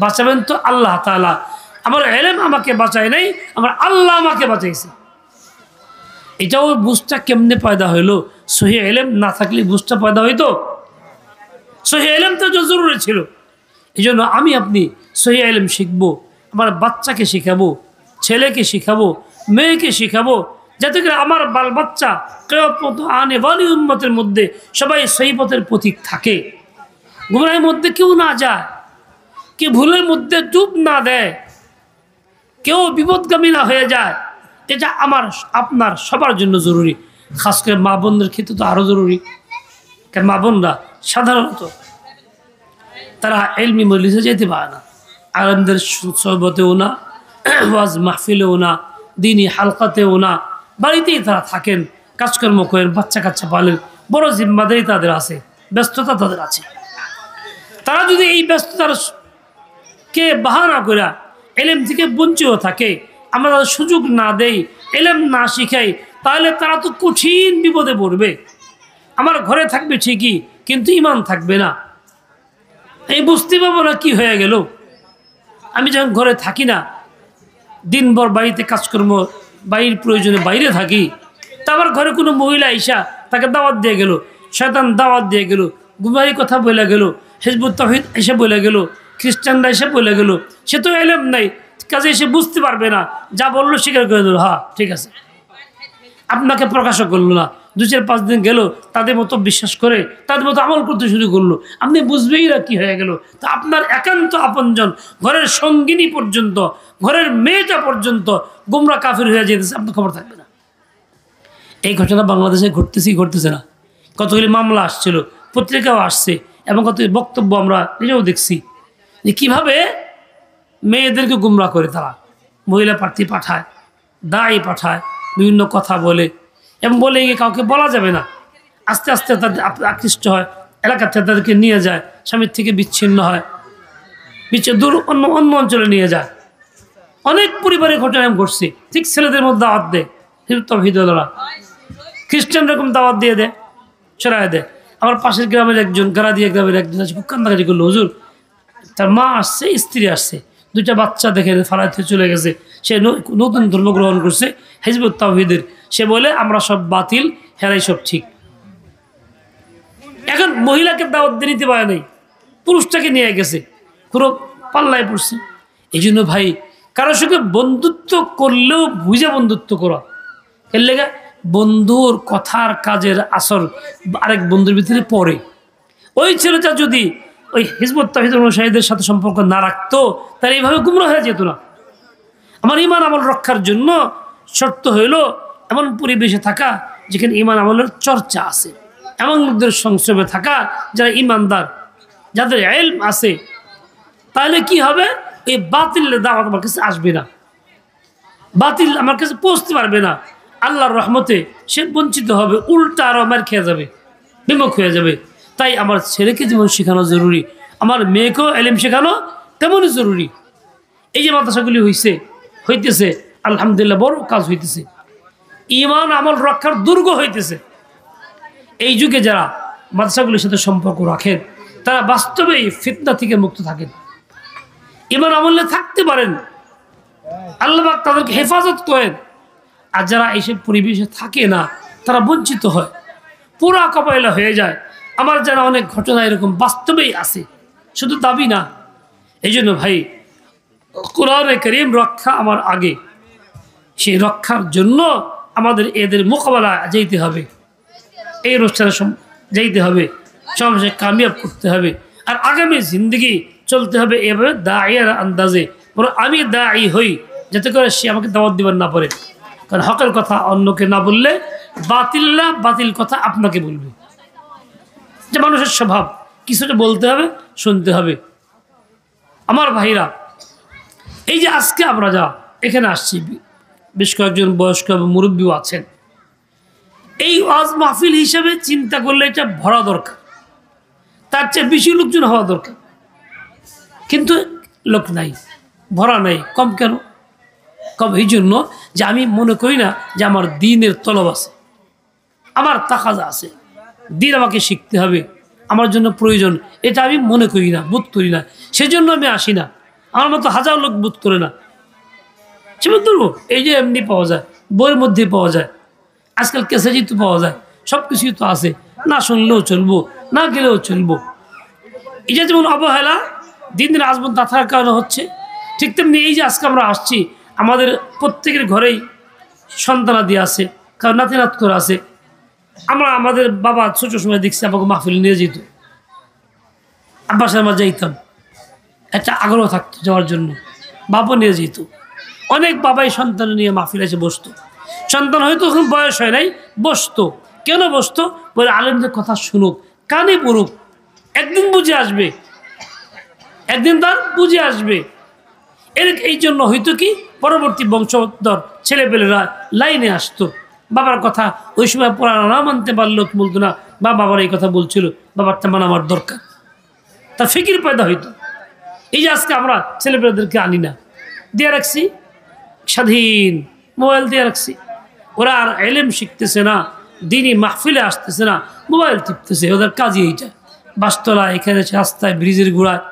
বাঁচাবেন তো আল্লাহ তাআলা। আমার এলেম আমাকে বাঁচায় নাই, আমার আল্লাহ আমাকে বাঁচাইছে। এটাও বুঝটা কেমনে পয়দা হইলো? সহি এলেম না থাকলে বুঝটা পয়দা হইতো? সহি এলেম তো জরুরি ছিল। এই জন্য আমি আপনি সহি এলেম শিখবো, আমার বাচ্চাকে শিখাবো, ছেলেকে শিখাবো, মেয়েকে শিখাবো, যাতে করে আমার বাল বাচ্চা আনে বালি উম্মতের মধ্যে সবাই সহি পথের পথিক থাকে, গুমরাহের মধ্যে কেউ না যায়, কেউ ভুলের মধ্যে ডুব না দেয়, কেউ বিপদগামী না হয়ে যায়। এটা আমার আপনার সবার জন্য জরুরি, খাস করে মা বোনদের ক্ষেত্রে তো আরও জরুরি। কারণ মা বোনরা সাধারণত তারা এলমি মজলিসে যেতে পারে না, আলেমদের সহবতেও না, ওয়াজ মাহফিলেও না, দিনী হালকাতেও না, বাড়িতেই তারা থাকেন, কাজকর্ম করেন, বাচ্চা কাচ্চা পালেন, বড় জিম্মাদারি তাদের আছে, ব্যস্ততা তাদের আছে। তারা যদি এই ব্যস্ততার কে বাহানা করে এলেম থেকে বঞ্চিত থাকে, আমরা তাদের সুযোগ না দেই, এলেম না শিখাই, তাহলে তারা তো কঠিন বিপদে পড়বে। আমার ঘরে থাকবে ঠিকই, কিন্তু ঈমান থাকবে না। এই বুঝতে পারবো না কি হয়ে গেল। আমি যখন ঘরে থাকি না, দিনভর বাড়িতে কাজকর্ম, বাড়ির প্রয়োজনে বাইরে থাকি, তা আমার ঘরে কোনো মহিলা আইসা তাকে দাওয়াত দিয়ে গেল, শয়তান দাওয়াত দিয়ে গেল, গুমারি কথা বলে গেল, হিজবুত তাওহীদ এসে বলে গেল, খ্রিস্টানরা এসে বলে গেল, সে তো এলেম নাই, কাজে এসে বুঝতে পারবে না, যা বললো স্বীকার করে দিল, হ্যাঁ ঠিক আছে, আপনাকে প্রকাশও করলো না। 2-4-5 দিন গেল, তাদের মতো বিশ্বাস করে তাদের মতো আমল করতে শুরু করলো, আপনি বুঝবেই না কি হয়ে গেল। তো আপনার একান্ত আপনজন, ঘরের সঙ্গিনী পর্যন্ত, ঘরের মেয়েটা পর্যন্ত গোমরা কাফির হয়ে যেতেছে, আপনার খবর থাকবে না। এই ঘটনা বাংলাদেশে ঘটতেছে না। কতগুলি মামলা আসছিল, পত্রিকাও আসছে, এবং কত বক্তব্য আমরা নিজেও দেখছি যে কীভাবে মেয়েদেরকে গুমরা করে তারা মহিলা প্রার্থী পাঠায়, দায়ী পাঠায়, বিভিন্ন কথা বলে, এবং বলে গিয়ে কাউকে বলা যাবে না। আস্তে আস্তে তাদের আকৃষ্ট হয়, এলাকার থেকে তাদেরকে নিয়ে যায়, স্বামীর থেকে বিচ্ছিন্ন হয়, দূর অন্য অঞ্চলে নিয়ে যায়। অনেক পরিবারের ঘটনা ঘটছে। ঠিক ছেলেদের মধ্যে দাওয়াত দেয় হিদুরা, খ্রিস্টান রকম দাওয়াত দিয়ে দেয়, ছড়ায় দেয়। আমার পাশের গ্রামের একজন, গারাদিয়া গ্রামের একজন আছে, খুব কান্দাকাটি করলো, হুজুর তার মা আসছে, স্ত্রী আসছে, 2টা বাচ্চা দেখে ফালাইতে চলে গেছে, সে নতুন ধর্ম গ্রহণ করছে হিজবুত তাওহীদের, সে বলে আমরা সব বাতিল, হেরাই সব ঠিক। এখন মহিলাকে দাওয়াত দিয়ে নিতে পারে নাই, পুরুষটাকে নিয়ে গেছে, পুরো পাল্লায় পড়ছে। এই জন্য ভাই, কারোর সঙ্গে বন্ধুত্ব করলেও বুঝে বন্ধুত্ব করা, এর লেগে বন্ধুর কথার কাজের আসর আরেক বন্ধুর ভিতরে পড়ে। ওই ছেলেটা যদি ওই হিজবুত তাওহীদের অনুসারীদের সাথে সম্পর্ক না রাখতো, তাহলে এইভাবে গুমরাহ হয়ে যেত না। আমার ঈমান আমল রক্ষার জন্য শর্ত হইল এমন পরিবেশে থাকা যেখানে ঈমান আমলের চর্চা আছে, এমন লোকদের সংস্রবে থাকা যারা ঈমানদার, যাদের ইলম আছে। তাহলে কি হবে? এই বাতিলের দাওয়াত আমার কাছে আসবে না, বাতিল আমার কাছে পৌঁছতে পারবে না। আল্লাহর রহমতে সে বঞ্চিত হবে, উল্টা আরো মার খেয়ে যাবে, বিমুখ হয়ে যাবে। তাই আমার ছেলেকে যেমন শেখানো জরুরি, আমার মেয়েকেও এলেম শেখানো তেমনই জরুরি। এই যে মাদ্রাসাগুলি হইতেছে, আলহামদুলিল্লাহ বড় কাজ হইতেছে, ঈমান আমল রক্ষার দুর্গ হইতেছে। এই যুগে যারা মাদ্রাসাগুলির সাথে সম্পর্ক রাখেন, তারা বাস্তবেই ফিতনা থেকে মুক্ত থাকেন, ঈমান আমলে থাকতে পারেন, আল্লাহ পাক তাদেরকে হেফাজত করেন। আর যারা এইসব পরিবেশে থাকে না, তারা বঞ্চিত হয়, পুরা কপাইলা হয়ে যায়। আমার যারা অনেক ঘটনা এরকম বাস্তবেই আছে, শুধু দাবি না। এই জন্য ভাই, কোরআনে কারীম রক্ষা আমার আগে, সেই রক্ষার জন্য আমাদের এদের মোকাবেলা যেতে হবে, এই অনুষ্ঠানে যেতে হবে, সমাজে কামিয়াব করতে হবে। আর আগামী জিন্দগি চলতে হবে এভাবে দায়ের আন্দাজে, বরং আমি দায়ী হই, যাতে করে সে আমাকে দাওয়াত দিবার না পারে। কারণ হকের কথা অন্যকে না বললে বাতিল কথা আপনাকে বলবে। যে মানুষের স্বভাব, কিছুটা বলতে হবে, শুনতে হবে। আমার ভাইরা, এই যে আজকে আমরা যা এখানে আসছি, বেশ কয়েকজন বয়স্ক এবং মুরব্বীও আছেন, এই ওয়াজ মাহফিল হিসেবে চিন্তা করলে এটা ভরা দরকার, তার চেয়ে বেশি লোকজন হওয়া দরকার। কিন্তু লোক নাই, ভরা নাই। কম কেন? কম এই জন্য যে আমি মনে করি না যে আমার দিনের তলব আছে, আমার তাকাজা আছে, দিন আমাকে শিখতে হবে, আমার জন্য প্রয়োজন, এটা আমি মনে করি না, বোধ করি না। সেজন্য আমি আসি না। আমার মতো হাজার লোক বোধ করে না, সে ধরবো এই যে এমনি পাওয়া যায়, বইয়ের মধ্যে পাওয়া যায়, আজকাল ক্যাসেটই তো পাওয়া যায়, সব কিছুই তো আছে, না শুনলেও চলবো, না গেলেও চলবো। এটা যেমন অবহেলা দিন দিন আজমন না থাকার কারণে হচ্ছে, ঠিক তেমনি এই যে আজকে আমরা আসছি, আমাদের প্রত্যেকের ঘরেই সন্তানাদি আছে, কারণ নাতি নাত করে আছে। আমরা আমাদের বাবা ছোট সময় দেখছি আমাকে মাহফিল নিয়ে যেত, আব্বাসের আমরা যাইতাম, একটা আগ্রহ থাকতো যাওয়ার জন্য, বাবা নিয়ে যেত। অনেক বাবাই সন্তান নিয়ে মাহফিল এসে বসতো, সন্তান হয়তো এখন বয়স হয় নাই, বসতো। কেন বসতো? বলে আলেমদের কথা শুনুক, কানে পড়ুক, একদিন বুঝে আসবে, একদিন তার বুঝে আসবে। এই জন্য হয়তো কি পরবর্তী বংশধর ছেলেপেলেরা লাইনে আসতো, বাবার কথা ওই সময় পড়ানো না মানতে পারলো, বলতো না বা বাবার এই কথা বলছিল, বাবারটা মানা আমার দরকার, তার ফিকির পয়দা হইতো। এই যে আজকে আমরা ছেলেপেলেদেরকে আনি না, দিয়ে রাখছি স্বাধীন, মোবাইল দিয়ে রাখছি, ওরা আর এলেম শিখতেছে না, দিনই মাহফিলে আসতেছে না, মোবাইল টিপতেছে, ওদের কাজই এইটা। বাসতলা, এখানে রাস্তায়, ব্রিজের গোড়ায়,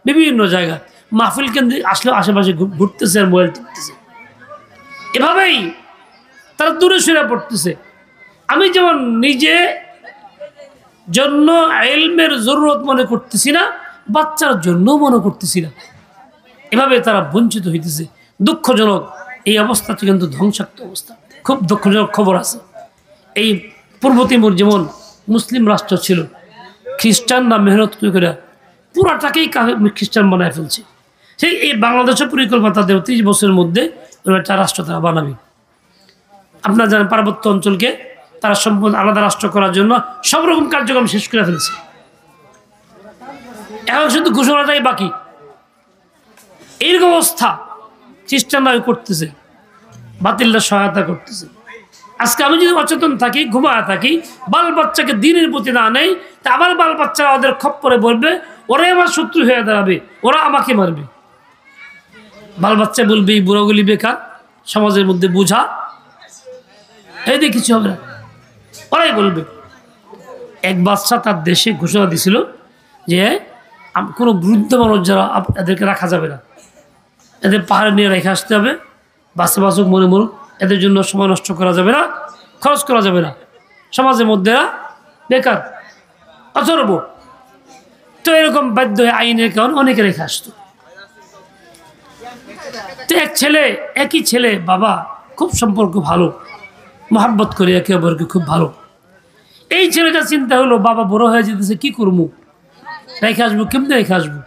বিভিন্ন জায়গায় মাহফিল কেন্দ্রে আসলে আশেপাশে ঘুরতেছে আর মোবাইল টিপতেছে। এভাবেই তারা দূরে সরে পড়তেছে। আমি যেমন নিজে জন্য ইলমের জরুরত মনে করতেছি না, বাচ্চার জন্য মনে করতেছি না, এভাবে তারা বঞ্চিত হইতেছে। দুঃখজনক এই অবস্থাটি, কিন্তু ধ্বংসাত্মক অবস্থা। খুব দুঃখজনক খবর আছে, এই পূর্ব তিমুর যেমন মুসলিম রাষ্ট্র ছিল, খ্রিস্টানরা মেহনত করে পুরাটাকেই খ্রিস্টান বানায় ফেলছে। সেই এই বাংলাদেশের পরিকল্পনা তাদের 30 বছরের মধ্যে একটা রাষ্ট্র তারা বানাবে। আপনারা জানেন পার্বত্য অঞ্চলকে তারা সম্পূর্ণ আলাদা রাষ্ট্র করার জন্য সব রকম কার্যক্রম শেষ করে ফেলছে, এখন শুধু ঘোষণাটাই বাকি। এইরকম অবস্থা খ্রিস্টানরা করতেছে, বাতিলরা সহায়তা করতেছে। আজকে আমি যদি অচেতন থাকি, ঘুমায় থাকি, বাল বাচ্চাকে দিনের প্রতি না নেই, তা আমার বাল বাচ্চারা ওদের খপ্পরে বলবে, ওরাই আমার শত্রু হয়ে দাঁড়াবে, ওরা আমাকে মারবে। বাল বাচ্চা বলবে এই বুড়াগুলি বেকার, সমাজের মধ্যে বোঝা, এই দিয়ে কিছু হবে না, ওরাই বলবে। এক বাচ্চা তার দেশে ঘোষণা দিছিল যে কোনো বৃদ্ধ মানুষ যারা, এদেরকে রাখা যাবে না, এদের পাহাড়ে নিয়ে রেখে আসতে হবে, বাসে বাসুক মনে মরুক, এদের জন্য সময় নষ্ট করা যাবে না, খরচ করা যাবে না, সমাজের মধ্যে বেকার অথর্ব। তো এরকম বাধ্য হয়ে আইনের কারণে অনেকে রেখে আসতো। তো এক ছেলে, একই ছেলে বাবা, খুব সম্পর্ক ভালো, মহাব্বত করে একে অপরকে খুব ভালো। এই ছেলেটা চিন্তা হলো বাবা বড় হয়ে যেতেছে, কি করবো, রেখে আসবো কেমনে, রেখে আসবো,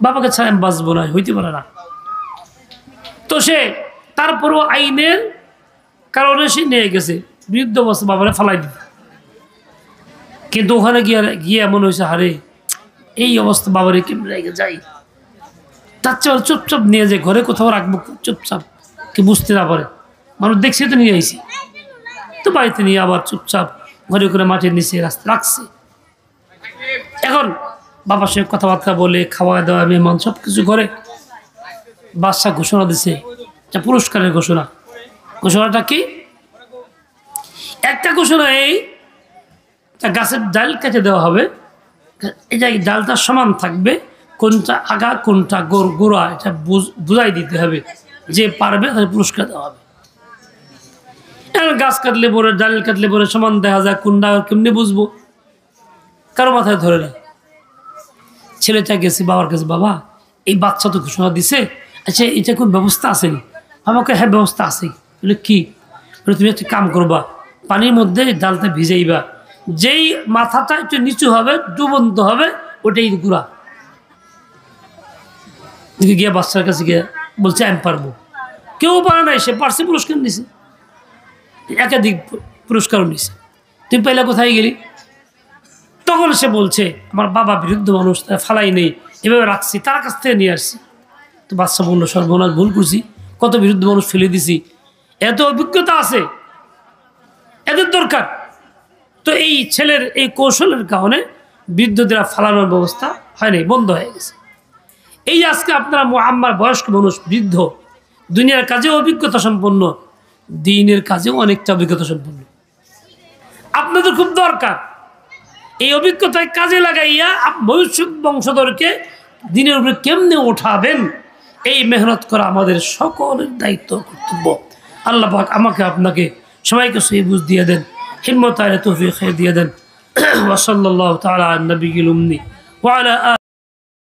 বাবাকে ছাড়া আমি বাঁচবো না, হইতে পারে না। তো সে তারপরও আইনের কারণে সে নিয়ে গেছে, বৃদ্ধ অবস্থা বাবারে ফালাই দিতে। কিন্তু ওখানে গিয়ে এমন হয়েছে, হারে এই অবস্থা বাবারে কেমনে রেখে যাই, তার চেয়ে চুপচাপ নিয়ে যায়, ঘরে কোথাও রাখবো চুপচাপ, কি বুঝতে না পারে, মানুষ দেখছে তো নিয়ে আইসি, তো বাড়িতে নিয়ে আবার চুপচাপ ঘরে করে মাটির নিচে রাস্তা রাখছে। এখন বাবার সঙ্গে কথাবার্তা বলে, খাওয়া দাওয়া, মেহমান সব কিছু করে, বাদশাহ ঘোষণা দিছে, যা পুরস্কারের ঘোষণা। ঘোষণাটা কি? একটা ঘোষণা এই, গাছের ডাল কেটে দেওয়া হবে, এই যে ডালটা সমান থাকবে, কোনটা আগা কোনটা গোড়া, এটা বুঝাই দিতে হবে, যে পারবে তাহলে পুরস্কার দেওয়া হবে। এখন গাছ কাটলে পরে, ডাল কাটলে পরে সমান দেখা যায়, কোনটা কেমনি বুঝবো, কারো মাথায় ধরে না। ছেলেটা গেছে বাবার কাছে, বাবা এই বাচ্চা তো ঘোষণা দিছে, আচ্ছা এটা কোন ব্যবস্থা আসেনি? আমাকে হ্যাঁ ব্যবস্থা আছে। বলে কি? বলে তুমি একটা কাম করবা, পানির মধ্যে ডালটা ভিজাইবা, যেই মাথাটা একটু নিচু হবে, ডুবন্ত হবে, ওটাই গুড়া। গিয়ে বাচ্চার কাছে গিয়ে বলছে আমি পারবো। কেউ পারে নাই, সে পারছে, পুরস্কার নিছে, একাধিক পুরস্কারও নিছে। তুই পাইলা কোথায় গেলি? তখন সে বলছে আমার বাবা বিরুদ্ধ মানুষ, তারা ফালাই নেই, এভাবে রাখছি, তার কাছ থেকে নিয়ে আসছি। তো বাচ্চা বললো সর্বনাশ, ভুল করছি, কত বিরুদ্ধ মানুষ ফেলে দিছি, এত অভিজ্ঞতা আছে, এদের দরকার। তো এই ছেলের এই কৌশলের কারণে বৃদ্ধদের ফালানোর ব্যবস্থা হয় নাই, বন্ধ হয়ে গেছে। এই আজকে আপনারা আমার বয়স্ক মানুষ, বৃদ্ধ, দুনিয়ার কাজেও অভিজ্ঞতা সম্পন্ন, দিনের কাজেও অনেকটা অভিজ্ঞতা সম্পন্ন, আপনাদের খুব দরকার এই অভিজ্ঞতায় কাজে লাগাইয়া ভবিষ্যৎ বংশধরকে দিনের উপরে কেমনে ওঠাবেন, এই মেহনত করা আমাদের সকলের দায়িত্ব কর্তব্য। আল্লাহ পাক আমাকে আপনাকে সবাইকে সেই বুঝ দিয়ে দেন, হিম্মত আলে তৌফিক দিয়ে দেন। ওয়া সাল্লাল্লাহু তাআলা আলা নবিয়িল উম্মি ওয়া আলা